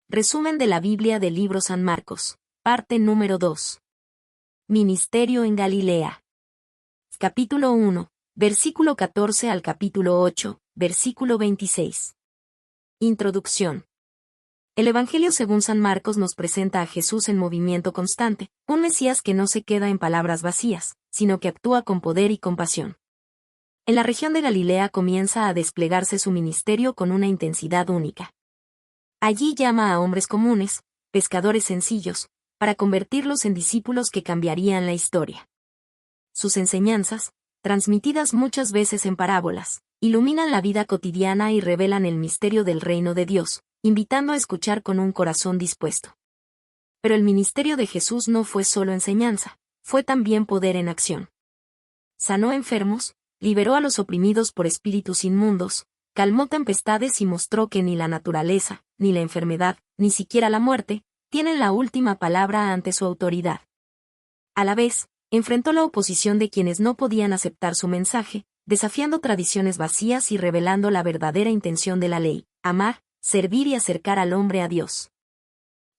Resumen de la Biblia del libro San Marcos, parte número 2. Ministerio en Galilea. Capítulo 1, versículo 14 al capítulo 8, versículo 26. Introducción. El Evangelio según San Marcos nos presenta a Jesús en movimiento constante, un Mesías que no se queda en palabras vacías, sino que actúa con poder y compasión. En la región de Galilea comienza a desplegarse su ministerio con una intensidad única. Allí llama a hombres comunes, pescadores sencillos, para convertirlos en discípulos que cambiarían la historia. Sus enseñanzas, transmitidas muchas veces en parábolas, iluminan la vida cotidiana y revelan el misterio del reino de Dios, invitando a escuchar con un corazón dispuesto. Pero el ministerio de Jesús no fue solo enseñanza, fue también poder en acción. Sanó enfermos, liberó a los oprimidos por espíritus inmundos, calmó tempestades y mostró que ni la naturaleza, ni la enfermedad, ni siquiera la muerte, tienen la última palabra ante su autoridad. A la vez, enfrentó la oposición de quienes no podían aceptar su mensaje, desafiando tradiciones vacías y revelando la verdadera intención de la ley: amar, servir y acercar al hombre a Dios.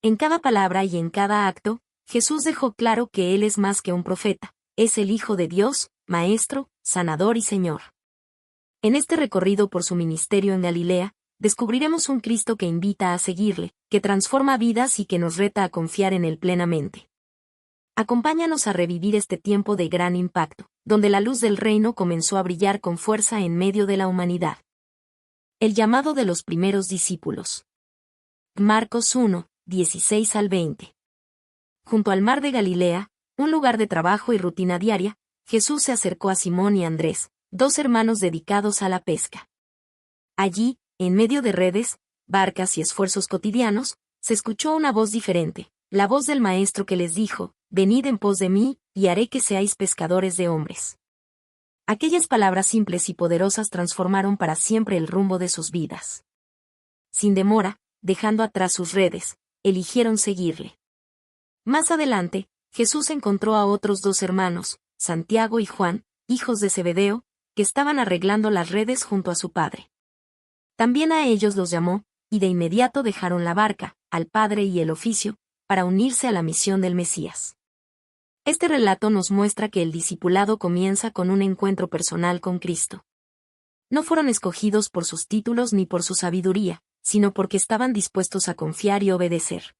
En cada palabra y en cada acto, Jesús dejó claro que Él es más que un profeta, es el Hijo de Dios, Maestro, Sanador y Señor. En este recorrido por su ministerio en Galilea, descubriremos un Cristo que invita a seguirle, que transforma vidas y que nos reta a confiar en Él plenamente. Acompáñanos a revivir este tiempo de gran impacto, donde la luz del reino comenzó a brillar con fuerza en medio de la humanidad. El llamado de los primeros discípulos. Marcos 1, 16 al 20. Junto al mar de Galilea, un lugar de trabajo y rutina diaria, Jesús se acercó a Simón y Andrés, dos hermanos dedicados a la pesca. Allí, en medio de redes, barcas y esfuerzos cotidianos, se escuchó una voz diferente, la voz del Maestro que les dijo: «Venid en pos de mí, y haré que seáis pescadores de hombres». Aquellas palabras simples y poderosas transformaron para siempre el rumbo de sus vidas. Sin demora, dejando atrás sus redes, eligieron seguirle. Más adelante, Jesús encontró a otros dos hermanos, Santiago y Juan, hijos de Zebedeo, que estaban arreglando las redes junto a su padre. También a ellos los llamó, y de inmediato dejaron la barca, al padre y el oficio, para unirse a la misión del Mesías. Este relato nos muestra que el discipulado comienza con un encuentro personal con Cristo. No fueron escogidos por sus títulos ni por su sabiduría, sino porque estaban dispuestos a confiar y obedecer.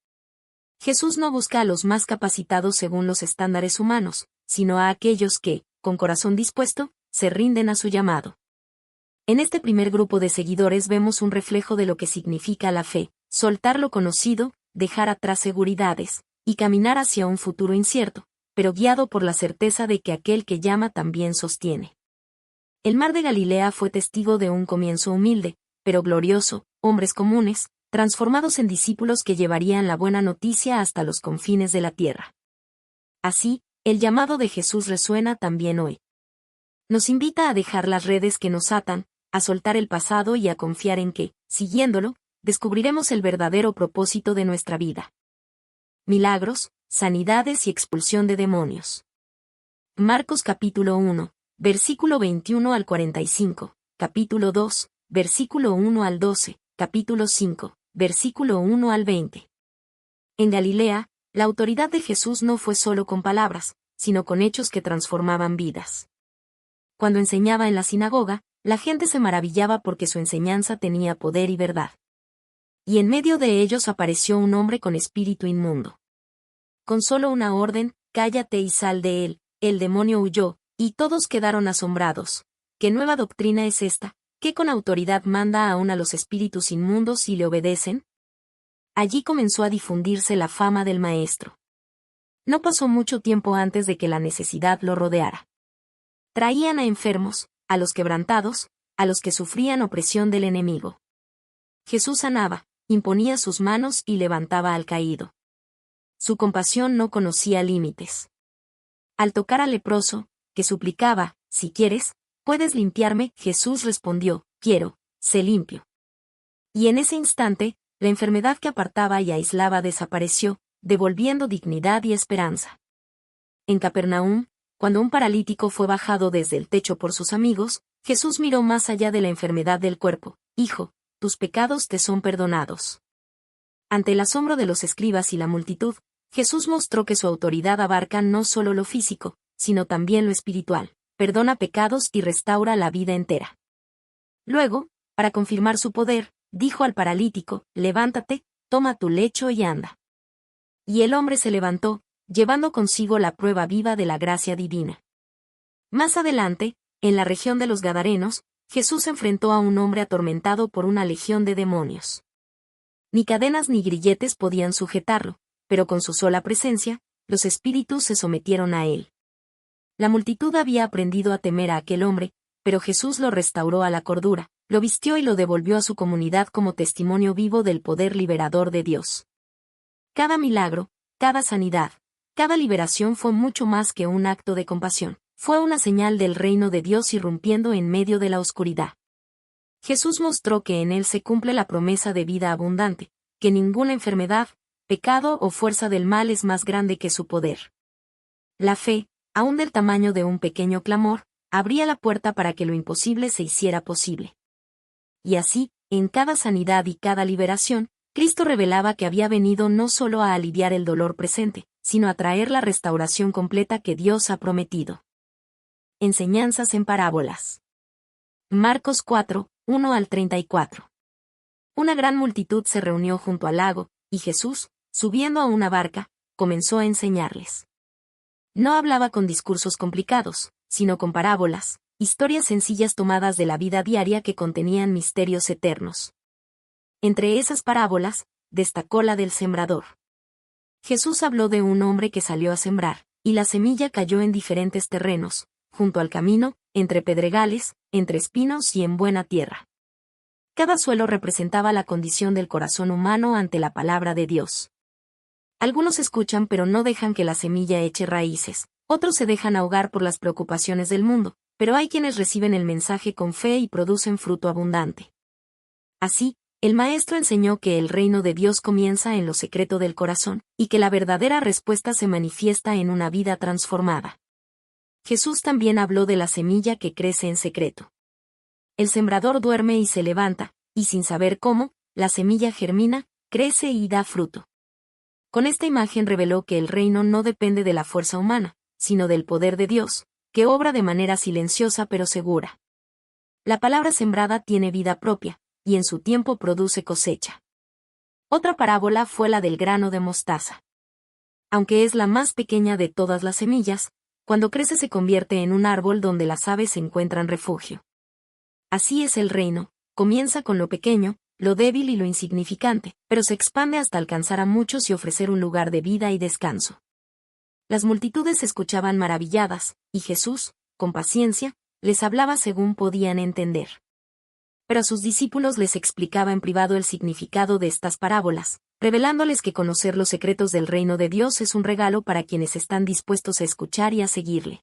Jesús no busca a los más capacitados según los estándares humanos, sino a aquellos que, con corazón dispuesto, se rinden a su llamado. En este primer grupo de seguidores vemos un reflejo de lo que significa la fe: soltar lo conocido, dejar atrás seguridades, y caminar hacia un futuro incierto, pero guiado por la certeza de que aquel que llama también sostiene. El mar de Galilea fue testigo de un comienzo humilde, pero glorioso: hombres comunes, transformados en discípulos que llevarían la buena noticia hasta los confines de la tierra. Así, el llamado de Jesús resuena también hoy. Nos invita a dejar las redes que nos atan, a soltar el pasado y a confiar en que, siguiéndolo, descubriremos el verdadero propósito de nuestra vida. Milagros, sanidades y expulsión de demonios. Marcos capítulo 1, versículo 21 al 45, capítulo 2, versículo 1 al 12, capítulo 5, versículo 1 al 20. En Galilea, la autoridad de Jesús no fue solo con palabras, sino con hechos que transformaban vidas. Cuando enseñaba en la sinagoga, la gente se maravillaba porque su enseñanza tenía poder y verdad. Y en medio de ellos apareció un hombre con espíritu inmundo. Con solo una orden: «Cállate y sal de él», el demonio huyó, y todos quedaron asombrados. ¿Qué nueva doctrina es esta, que con autoridad manda aún a los espíritus inmundos y le obedecen? Allí comenzó a difundirse la fama del Maestro. No pasó mucho tiempo antes de que la necesidad lo rodeara. Traían a enfermos, a los quebrantados, a los que sufrían opresión del enemigo. Jesús sanaba, imponía sus manos y levantaba al caído. Su compasión no conocía límites. Al tocar al leproso, que suplicaba: «Si quieres, puedes limpiarme», Jesús respondió: «Quiero, sé limpio». Y en ese instante, la enfermedad que apartaba y aislaba desapareció, devolviendo dignidad y esperanza. En Capernaum, cuando un paralítico fue bajado desde el techo por sus amigos, Jesús miró más allá de la enfermedad del cuerpo: «Hijo, tus pecados te son perdonados». Ante el asombro de los escribas y la multitud, Jesús mostró que su autoridad abarca no solo lo físico, sino también lo espiritual, perdona pecados y restaura la vida entera. Luego, para confirmar su poder, dijo al paralítico, levántate, toma tu lecho y anda. Y el hombre se levantó, llevando consigo la prueba viva de la gracia divina. Más adelante, en la región de los Gadarenos, Jesús enfrentó a un hombre atormentado por una legión de demonios. Ni cadenas ni grilletes podían sujetarlo, pero con su sola presencia, los espíritus se sometieron a él. La multitud había aprendido a temer a aquel hombre, pero Jesús lo restauró a la cordura, lo vistió y lo devolvió a su comunidad como testimonio vivo del poder liberador de Dios. Cada milagro, cada sanidad, cada liberación fue mucho más que un acto de compasión, fue una señal del reino de Dios irrumpiendo en medio de la oscuridad. Jesús mostró que en él se cumple la promesa de vida abundante, que ninguna enfermedad, pecado o fuerza del mal es más grande que su poder. La fe, aun del tamaño de un pequeño clamor, abría la puerta para que lo imposible se hiciera posible. Y así, en cada sanidad y cada liberación, Cristo revelaba que había venido no solo a aliviar el dolor presente, sino a traer la restauración completa que Dios ha prometido. Enseñanzas en parábolas. Marcos 4, 1 al 34. Una gran multitud se reunió junto al lago, y Jesús, subiendo a una barca, comenzó a enseñarles. No hablaba con discursos complicados, sino con parábolas, historias sencillas tomadas de la vida diaria que contenían misterios eternos. Entre esas parábolas, destacó la del sembrador. Jesús habló de un hombre que salió a sembrar, y la semilla cayó en diferentes terrenos, junto al camino, entre pedregales, entre espinos y en buena tierra. Cada suelo representaba la condición del corazón humano ante la palabra de Dios. Algunos escuchan pero no dejan que la semilla eche raíces, otros se dejan ahogar por las preocupaciones del mundo, pero hay quienes reciben el mensaje con fe y producen fruto abundante. Así, el Maestro enseñó que el reino de Dios comienza en lo secreto del corazón, y que la verdadera respuesta se manifiesta en una vida transformada. Jesús también habló de la semilla que crece en secreto. El sembrador duerme y se levanta, y sin saber cómo, la semilla germina, crece y da fruto. Con esta imagen reveló que el reino no depende de la fuerza humana, sino del poder de Dios, que obra de manera silenciosa pero segura. La palabra sembrada tiene vida propia, y en su tiempo produce cosecha. Otra parábola fue la del grano de mostaza. Aunque es la más pequeña de todas las semillas, cuando crece se convierte en un árbol donde las aves encuentran refugio. Así es el reino, comienza con lo pequeño, lo débil y lo insignificante, pero se expande hasta alcanzar a muchos y ofrecer un lugar de vida y descanso. Las multitudes escuchaban maravilladas, y Jesús, con paciencia, les hablaba según podían entender. Pero a sus discípulos les explicaba en privado el significado de estas parábolas, revelándoles que conocer los secretos del reino de Dios es un regalo para quienes están dispuestos a escuchar y a seguirle.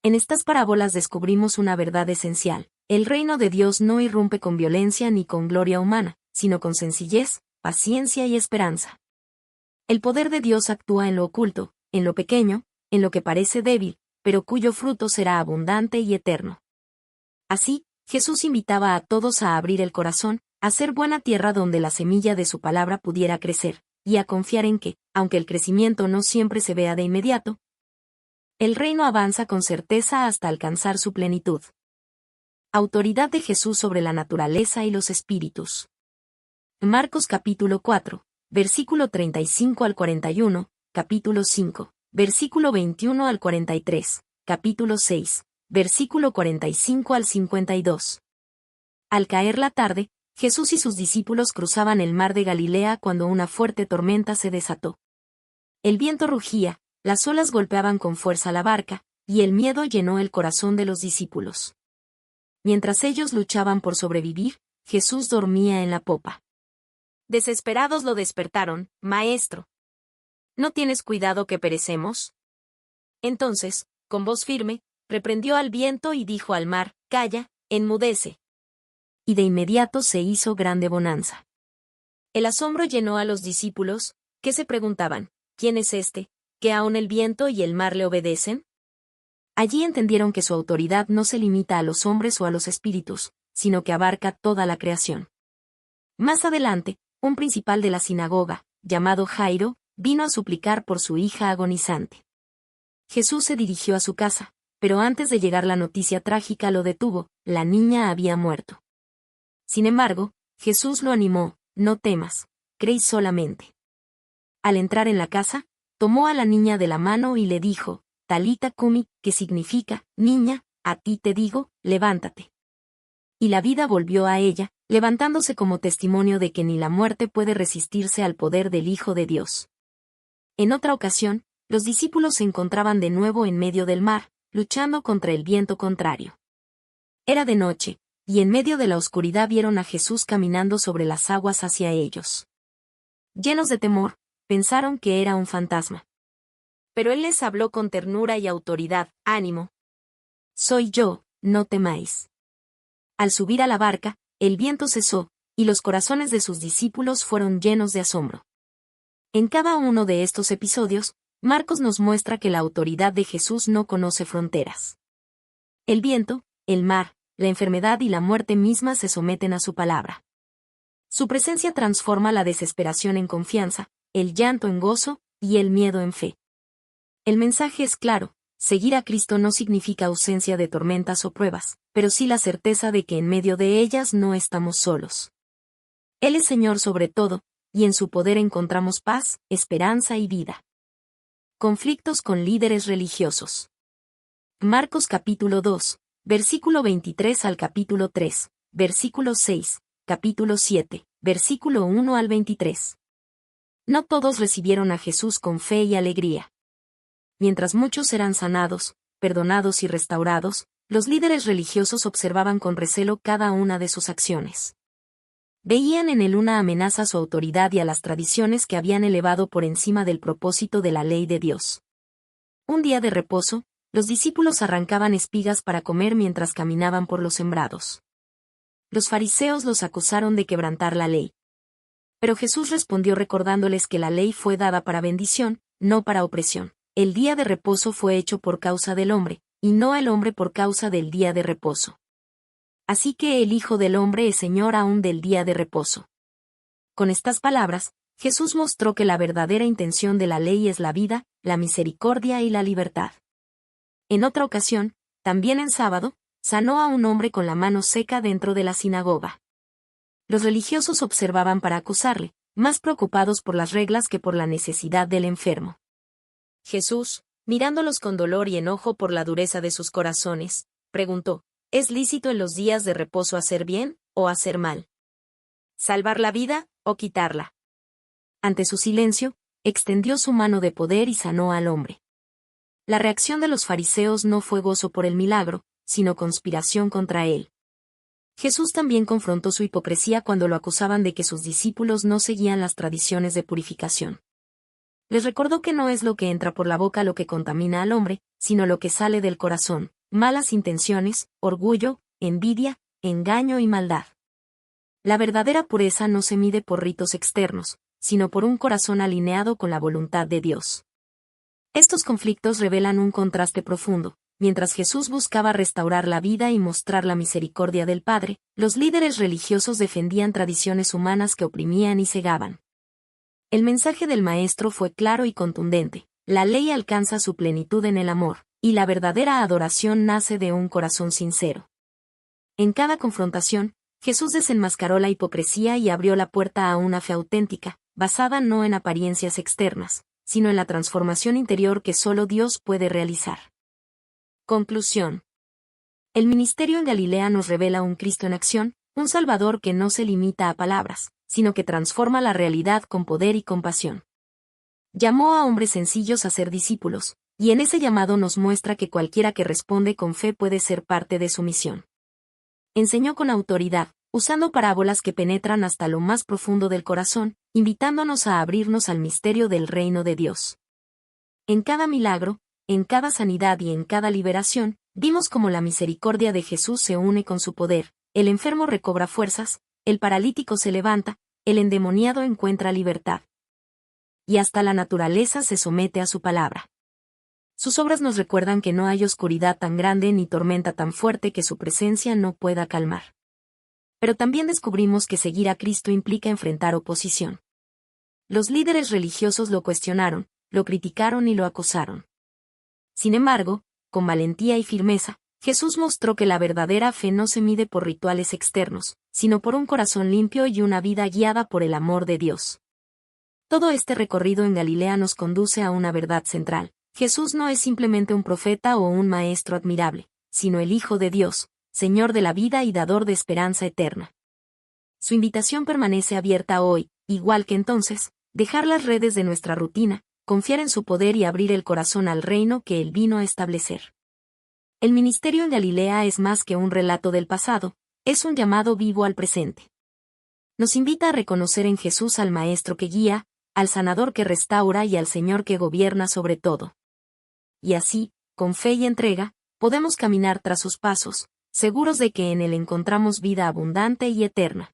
En estas parábolas descubrimos una verdad esencial: el reino de Dios no irrumpe con violencia ni con gloria humana, sino con sencillez, paciencia y esperanza. El poder de Dios actúa en lo oculto, en lo pequeño, en lo que parece débil, pero cuyo fruto será abundante y eterno. Así, Jesús invitaba a todos a abrir el corazón, a ser buena tierra donde la semilla de su palabra pudiera crecer, y a confiar en que, aunque el crecimiento no siempre se vea de inmediato, el reino avanza con certeza hasta alcanzar su plenitud. Autoridad de Jesús sobre la naturaleza y los espíritus. Marcos capítulo 4, versículo 35 al 41, capítulo 5, versículo 21 al 43, capítulo 6, versículo 45 al 52. Al caer la tarde, Jesús y sus discípulos cruzaban el mar de Galilea cuando una fuerte tormenta se desató. El viento rugía, las olas golpeaban con fuerza la barca, y el miedo llenó el corazón de los discípulos. Mientras ellos luchaban por sobrevivir, Jesús dormía en la popa. Desesperados lo despertaron: «Maestro, ¿no tienes cuidado que perecemos?». Entonces, con voz firme, reprendió al viento y dijo al mar: «Calla, enmudece». Y de inmediato se hizo grande bonanza. El asombro llenó a los discípulos, que se preguntaban: «¿Quién es este, que aun el viento y el mar le obedecen?». Allí entendieron que su autoridad no se limita a los hombres o a los espíritus, sino que abarca toda la creación. Más adelante, un principal de la sinagoga, llamado Jairo, vino a suplicar por su hija agonizante. Jesús se dirigió a su casa, pero antes de llegar la noticia trágica lo detuvo: la niña había muerto. Sin embargo, Jesús lo animó: no temas, cree solamente. Al entrar en la casa, tomó a la niña de la mano y le dijo: Talita cumi, que significa, niña, a ti te digo, levántate. Y la vida volvió a ella, levantándose como testimonio de que ni la muerte puede resistirse al poder del Hijo de Dios. En otra ocasión, los discípulos se encontraban de nuevo en medio del mar, luchando contra el viento contrario. Era de noche, y en medio de la oscuridad vieron a Jesús caminando sobre las aguas hacia ellos. Llenos de temor, pensaron que era un fantasma. Pero él les habló con ternura y autoridad: ánimo. Soy yo, no temáis. Al subir a la barca, el viento cesó, y los corazones de sus discípulos fueron llenos de asombro. En cada uno de estos episodios, Marcos nos muestra que la autoridad de Jesús no conoce fronteras. El viento, el mar, la enfermedad y la muerte misma se someten a su palabra. Su presencia transforma la desesperación en confianza, el llanto en gozo, y el miedo en fe. El mensaje es claro: seguir a Cristo no significa ausencia de tormentas o pruebas, pero sí la certeza de que en medio de ellas no estamos solos. Él es Señor sobre todo, y en su poder encontramos paz, esperanza y vida. Conflictos con líderes religiosos. Marcos capítulo 2, versículo 23 al capítulo 3, versículo 6, capítulo 7, versículo 1 al 23. No todos recibieron a Jesús con fe y alegría. Mientras muchos eran sanados, perdonados y restaurados, los líderes religiosos observaban con recelo cada una de sus acciones. Veían en él una amenaza a su autoridad y a las tradiciones que habían elevado por encima del propósito de la ley de Dios. Un día de reposo, los discípulos arrancaban espigas para comer mientras caminaban por los sembrados. Los fariseos los acusaron de quebrantar la ley. Pero Jesús respondió recordándoles que la ley fue dada para bendición, no para opresión. El día de reposo fue hecho por causa del hombre, y no el hombre por causa del día de reposo. Así que el Hijo del Hombre es Señor aún del día de reposo. Con estas palabras, Jesús mostró que la verdadera intención de la ley es la vida, la misericordia y la libertad. En otra ocasión, también en sábado, sanó a un hombre con la mano seca dentro de la sinagoga. Los religiosos observaban para acusarle, más preocupados por las reglas que por la necesidad del enfermo. Jesús, mirándolos con dolor y enojo por la dureza de sus corazones, preguntó: ¿es lícito en los días de reposo hacer bien o hacer mal? ¿Salvar la vida o quitarla? Ante su silencio, extendió su mano de poder y sanó al hombre. La reacción de los fariseos no fue gozo por el milagro, sino conspiración contra él. Jesús también confrontó su hipocresía cuando lo acusaban de que sus discípulos no seguían las tradiciones de purificación. Les recordó que no es lo que entra por la boca lo que contamina al hombre, sino lo que sale del corazón: malas intenciones, orgullo, envidia, engaño y maldad. La verdadera pureza no se mide por ritos externos, sino por un corazón alineado con la voluntad de Dios. Estos conflictos revelan un contraste profundo. Mientras Jesús buscaba restaurar la vida y mostrar la misericordia del Padre, los líderes religiosos defendían tradiciones humanas que oprimían y cegaban. El mensaje del Maestro fue claro y contundente: la ley alcanza su plenitud en el amor, y la verdadera adoración nace de un corazón sincero. En cada confrontación, Jesús desenmascaró la hipocresía y abrió la puerta a una fe auténtica, basada no en apariencias externas, sino en la transformación interior que solo Dios puede realizar. Conclusión. El ministerio en Galilea nos revela un Cristo en acción, un Salvador que no se limita a palabras, sino que transforma la realidad con poder y compasión. Llamó a hombres sencillos a ser discípulos, y en ese llamado nos muestra que cualquiera que responde con fe puede ser parte de su misión. Enseñó con autoridad, usando parábolas que penetran hasta lo más profundo del corazón, invitándonos a abrirnos al misterio del reino de Dios. En cada milagro, en cada sanidad y en cada liberación, vimos cómo la misericordia de Jesús se une con su poder: el enfermo recobra fuerzas, el paralítico se levanta, el endemoniado encuentra libertad. Y hasta la naturaleza se somete a su palabra. Sus obras nos recuerdan que no hay oscuridad tan grande ni tormenta tan fuerte que su presencia no pueda calmar. Pero también descubrimos que seguir a Cristo implica enfrentar oposición. Los líderes religiosos lo cuestionaron, lo criticaron y lo acosaron. Sin embargo, con valentía y firmeza, Jesús mostró que la verdadera fe no se mide por rituales externos, sino por un corazón limpio y una vida guiada por el amor de Dios. Todo este recorrido en Galilea nos conduce a una verdad central: Jesús no es simplemente un profeta o un maestro admirable, sino el Hijo de Dios, Señor de la vida y dador de esperanza eterna. Su invitación permanece abierta hoy, igual que entonces: dejar las redes de nuestra rutina, confiar en su poder y abrir el corazón al reino que Él vino a establecer. El ministerio en Galilea es más que un relato del pasado, es un llamado vivo al presente. Nos invita a reconocer en Jesús al Maestro que guía, al Sanador que restaura y al Señor que gobierna sobre todo. Y así, con fe y entrega, podemos caminar tras sus pasos, seguros de que en Él encontramos vida abundante y eterna.